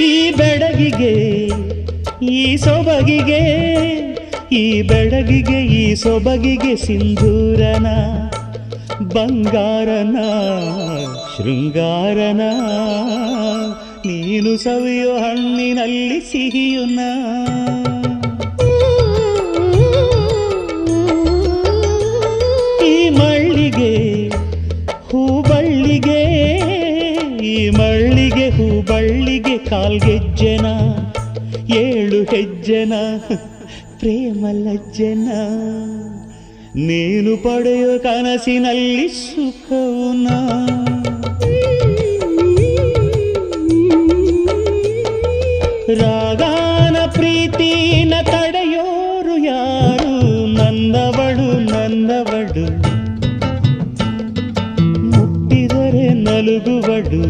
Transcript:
ಈ ಬೆಡಗಿಗೆ ಈ ಸೊಬಗಿಗೆ ಈ ಬೆಡಗಿಗೆ ಈ ಸೊಬಗಿಗೆ ಸಿಂಧೂರನ ಬಂಗಾರನ ಶೃಂಗಾರನ ನೀನು ಸವಿಯೋ ಹಣ್ಣಿನಲ್ಲಿ ಸಿಹಿಯುನ ಈ ಮಳ್ಳಿಗೆ ಹೂಬಳ್ಳಿಗೆ ಈ ಮಳ್ಳಿಗೆ ಹೂಬಳ್ಳಿಗೆ ಕಾಲ್ಗೆಜ್ಜೆನ 7 ಹೆಜ್ಜೆನ ಪ್ರೇಮ ಲಜ್ಜೆನ ನೀನು ಪಡೆಯೋ ಕನಸಿನಲ್ಲಿ ಸುಖವುನ ರಾಗಾನ ಪ್ರೀತಿನ ತಡೆಯೋರು ಯಾರು ನನ್ನವಳು ನನ್ನವಳು ಮುಟ್ಟಿದರೆ ನಲುಗುವಡು